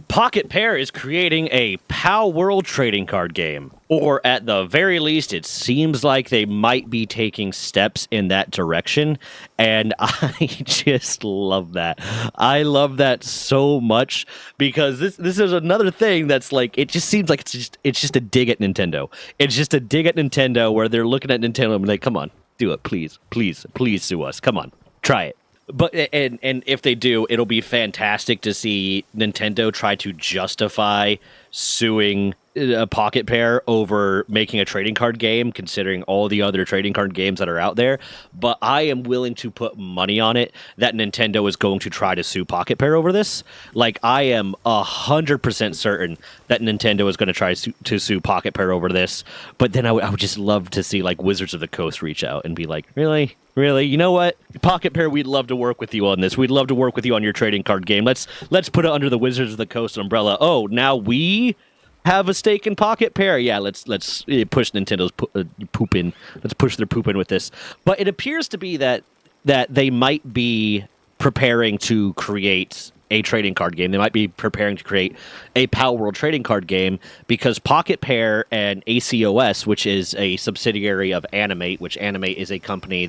Pocketpair is creating a PAL World trading card game. Or at the very least, it seems like they might be taking steps in that direction. And I just love that. I love that so much because this is another thing that's like, it just seems like it's just a dig at Nintendo. It's just a dig at Nintendo where they're looking at Nintendo and like, come on, do it, please, please, please sue us. Come on, try it. But and if they do, it'll be fantastic to see Nintendo try to justify suing a Pocketpair over making a trading card game, considering all the other trading card games that are out there. But I am willing to put money on it that Nintendo is going to try to sue Pocketpair over this. Like, I am 100% certain that Nintendo is going to try to sue Pocketpair over this. But then I would just love to see like Wizards of the Coast reach out and be like, really? Really? You know what? Pocketpair, we'd love to work with you on this. We'd love to work with you on your trading card game. Let's put it under the Wizards of the Coast umbrella. Oh, now we have a stake in Pocketpair. Yeah, let's push Nintendo's poop in. Let's push their poop in with this. But it appears to be that they might be preparing to create a trading card game. They might be preparing to create a PAL World trading card game because Pocketpair and ACOS, which is a subsidiary of Animate, which Animate is a company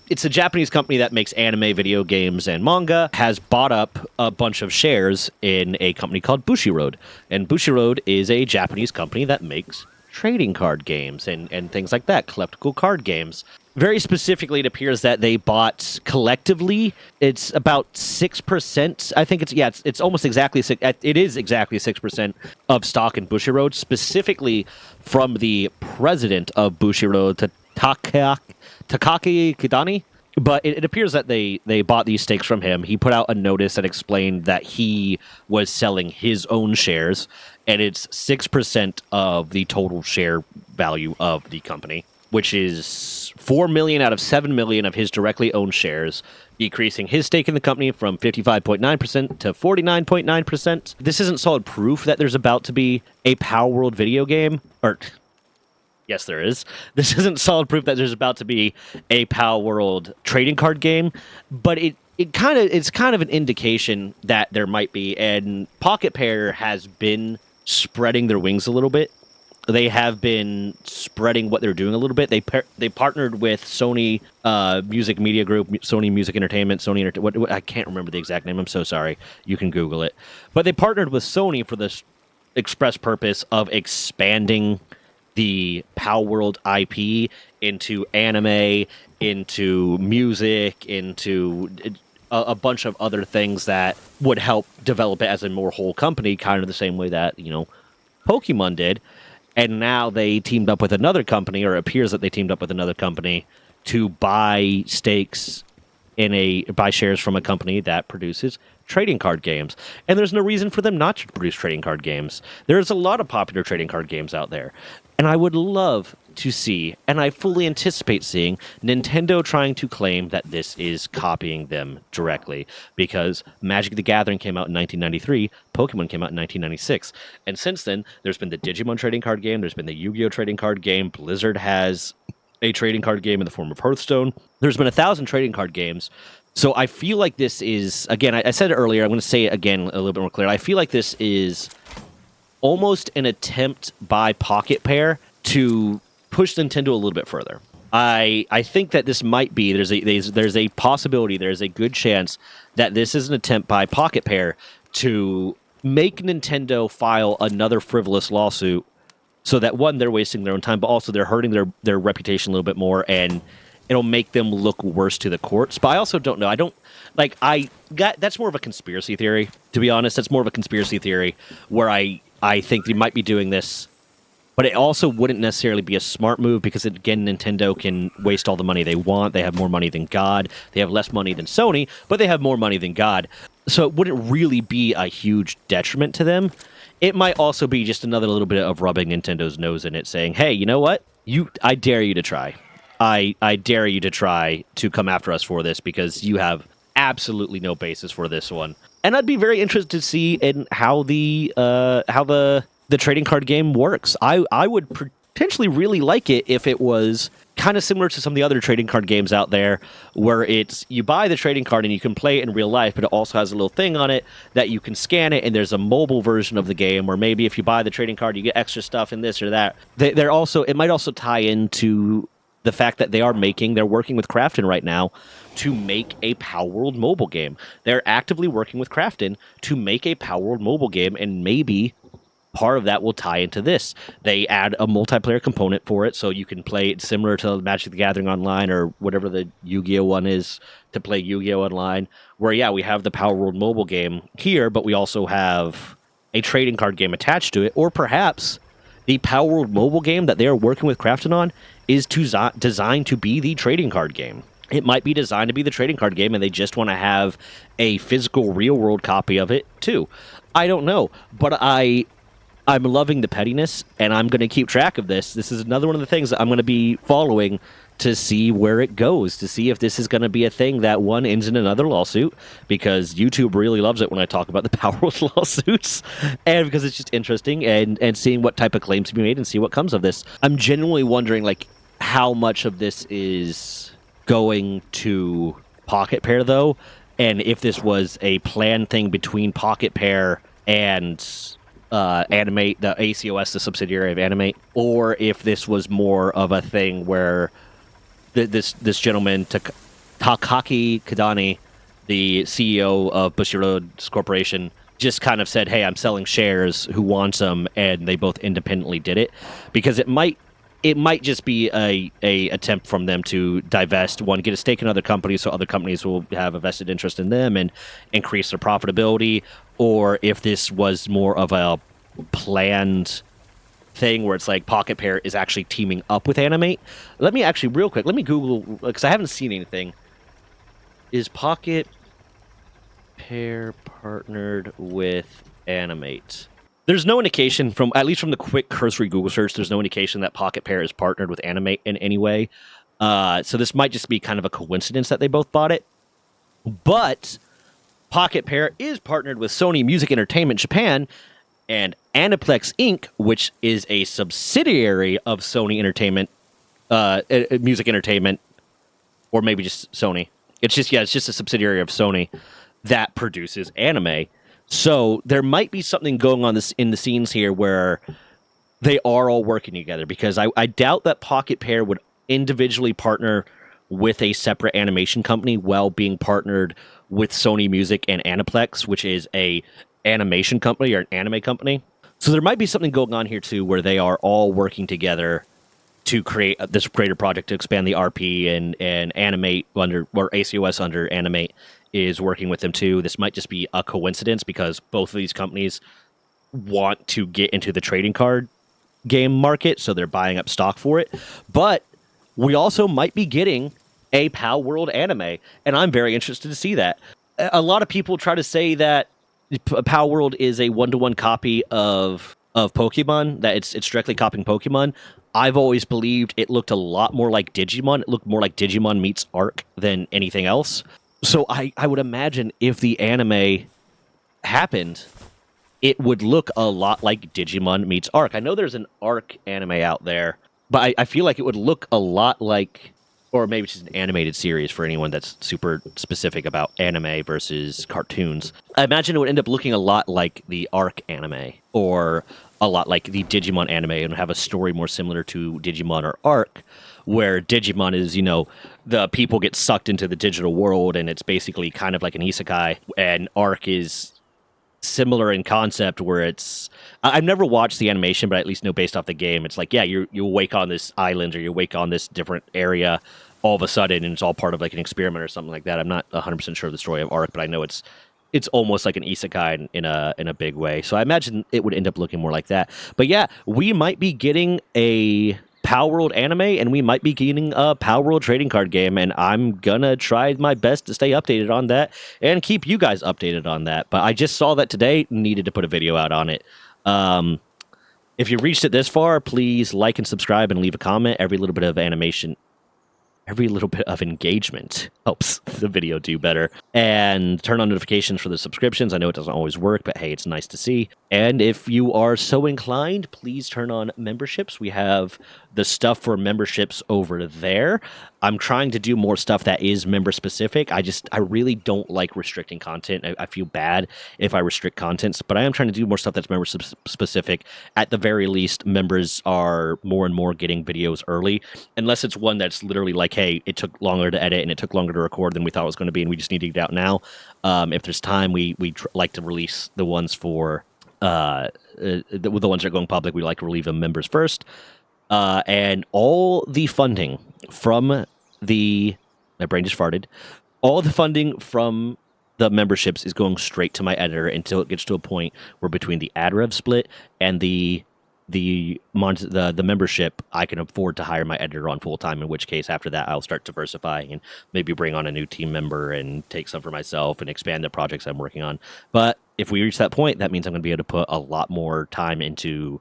it's a Japanese company that makes anime, video games, and manga, has bought up a bunch of shares in a company called Bushiroad. And Bushiroad is a Japanese company that makes trading card games and things like that, collectible card games. Very specifically, it appears that they bought collectively, it's about 6%. I think it's almost exactly, it is exactly 6% of stock in Bushiroad, specifically from the president of Bushiroad, Takaki Kidani. But it appears that they bought these stakes from him. He put out a notice that explained that he was selling his own shares, and it's 6% of the total share value of the company, which is 4 million out of 7 million of his directly owned shares, decreasing his stake in the company from 55.9% to 49.9%. This isn't solid proof that there's about to be a PAL World video game, or yes, there is. This isn't solid proof that there's about to be a PAL World trading card game, but it's kind of an indication that there might be. And Pocketpair has been spreading their wings a little bit. They have been spreading what they're doing a little bit. They partnered with Sony Music Media Group, Sony Music Entertainment, what I can't remember the exact name. I'm so sorry. You can Google it. But they partnered with Sony for this express purpose of expanding the PAL World IP into anime, into music, into a bunch of other things that would help develop it as a more whole company, kind of the same way that, Pokemon did. And now they teamed up with another company, or it appears that they teamed up with another company to buy stakes buy shares from a company that produces trading card games. And there's no reason for them not to produce trading card games. There's a lot of popular trading card games out there. And I would love to see, and I fully anticipate seeing, Nintendo trying to claim that this is copying them directly. Because Magic the Gathering came out in 1993, Pokemon came out in 1996. And since then, there's been the Digimon trading card game, there's been the Yu-Gi-Oh! Trading card game, Blizzard has a trading card game in the form of Hearthstone. There's been 1,000 trading card games. So I feel like this is, again, I said it earlier, I'm going to say it again a little bit more clear. I feel like this is almost an attempt by Pocketpair to push Nintendo a little bit further. I think that this might be, there's a possibility, there's a good chance that this is an attempt by Pocketpair to make Nintendo file another frivolous lawsuit so that, one, they're wasting their own time, but also they're hurting their reputation a little bit more, and it'll make them look worse to the courts. But I also don't know. That's more of a conspiracy theory, to be honest. That's more of a conspiracy theory where I think they might be doing this, but it also wouldn't necessarily be a smart move because, again, Nintendo can waste all the money they want. They have more money than God. They have less money than Sony, but they have more money than God. So it wouldn't really be a huge detriment to them. It might also be just another little bit of rubbing Nintendo's nose in it, saying, hey, you know what? I dare you to try. I dare you to try to come after us for this because you have absolutely no basis for this one. And I'd be very interested to see in how the trading card game works. I would potentially really like it if it was kind of similar to some of the other trading card games out there, where it's you buy the trading card and you can play it in real life, but it also has a little thing on it that you can scan it, and there's a mobile version of the game, or maybe if you buy the trading card, you get extra stuff in this or that. They're also, it might also tie into the fact that they're working with Krafton right now to make a Power World mobile game. They're actively working with Krafton to make a Power World mobile game, and maybe part of that will tie into this. They add a multiplayer component for it, so you can play it similar to Magic the Gathering Online or whatever the Yu-Gi-Oh one is to play Yu-Gi-Oh Online, where, yeah, we have the Power World mobile game here, but we also have a trading card game attached to it, or perhaps the Power World mobile game that they are working with Krafton on is designed to be the trading card game. It might be designed to be the trading card game, and they just want to have a physical real-world copy of it, too. I don't know, but I'm loving the pettiness, and I'm going to keep track of this. This is another one of the things that I'm going to be following to see where it goes, to see if this is going to be a thing that one ends in another lawsuit, because YouTube really loves it when I talk about the Power World lawsuits, and because it's just interesting, and seeing what type of claims to be made and see what comes of this. I'm genuinely wondering, like, how much of this is going to Pocketpair, though, and if this was a planned thing between Pocketpair and Animate, the ACOS, the subsidiary of Animate, or if this was more of a thing where this gentleman, Takaki Kadani, the CEO of Bushiroad's Corporation, just kind of said, hey, I'm selling shares, who wants them, and they both independently did it. Because it might just be a attempt from them to divest, one, get a stake in other companies so other companies will have a vested interest in them and increase their profitability, or if this was more of a planned thing where it's like Pocketpair is actually teaming up with Animate. Let me actually, real quick, let me Google, because I haven't seen anything. Is Pocketpair partnered with Animate? There's no indication, from at least from the quick cursory Google search, there's no indication that Pocketpair is partnered with Animate in any way. So this might just be kind of a coincidence that they both bought it. But Pocketpair is partnered with Sony Music Entertainment Japan and Aniplex Inc., which is a subsidiary of Sony Entertainment, Music Entertainment, or maybe just Sony. It's just a subsidiary of Sony that produces anime. So there might be something going on in the scenes here where they are all working together, because I doubt that Pocketpair would individually partner with a separate animation company while being partnered with Sony Music and Aniplex, which is a animation company or an anime company. So there might be something going on here too, where they are all working together to create this greater project to expand the RP, and Animate or ACOS under Animate is working with them too. This might just be a coincidence because both of these companies want to get into the trading card game market, so they're buying up stock for it. But we also might be getting a Power World anime, and I'm very interested to see that. A lot of people try to say that Power World is a one-to-one copy of Pokemon, that it's directly copying Pokemon. I've always believed it looked a lot more like Digimon. It looked more like Digimon meets Arc than anything else. So I would imagine if the anime happened, it would look a lot like Digimon meets Arc. I know there's an Arc anime out there, but I feel like it would look a lot like, or maybe it's just an animated series for anyone that's super specific about anime versus cartoons. I imagine it would end up looking a lot like the Arc anime, or a lot like the Digimon anime, and have a story more similar to Digimon or Arc, where Digimon is, the people get sucked into the digital world, and it's basically kind of like an isekai, and Arc is similar in concept, where it's... I've never watched the animation, but I at least know based off the game, it's like, yeah, you wake on this island, or you wake on this different area all of a sudden, and it's all part of like an experiment or something like that. I'm not 100% sure of the story of Arc, but I know it's almost like an isekai in a big way. So I imagine it would end up looking more like that. But yeah, we might be getting a Power World anime, and we might be getting a Power World trading card game, and I'm gonna try my best to stay updated on that and keep you guys updated on that. But I just saw that today, needed to put a video out on it. If you reached it this far, please like and subscribe and leave a comment. Every little bit of animation every little bit of engagement helps the video do better. And turn on notifications for the subscriptions. I know it doesn't always work, but hey, it's nice to see. And if you are so inclined, please turn on memberships. We have the stuff for memberships over there. I'm trying to do more stuff that is member specific. I really don't like restricting content. I feel bad if I restrict content, but I am trying to do more stuff that's member specific. At the very least, members are more and more getting videos early, unless it's one that's literally like, hey, it took longer to edit and it took longer to record than we thought it was going to be, and we just need to get it out now. If there's time, we like to release the ones for the ones that are going public. We like to relieve them members first. And all the funding from my brain just farted. All the funding from the memberships is going straight to my editor until it gets to a point where between the ad rev split and the membership, I can afford to hire my editor on full time. In which case, after that, I'll start diversifying and maybe bring on a new team member and take some for myself and expand the projects I'm working on. But if we reach that point, that means I'm going to be able to put a lot more time into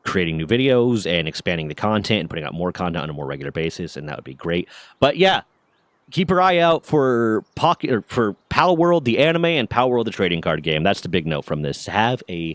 creating new videos and expanding the content and putting out more content on a more regular basis, and that would be great. But yeah, keep your eye out for Pal World, the anime, and Pal World, the trading card game. That's the big note from this. Have a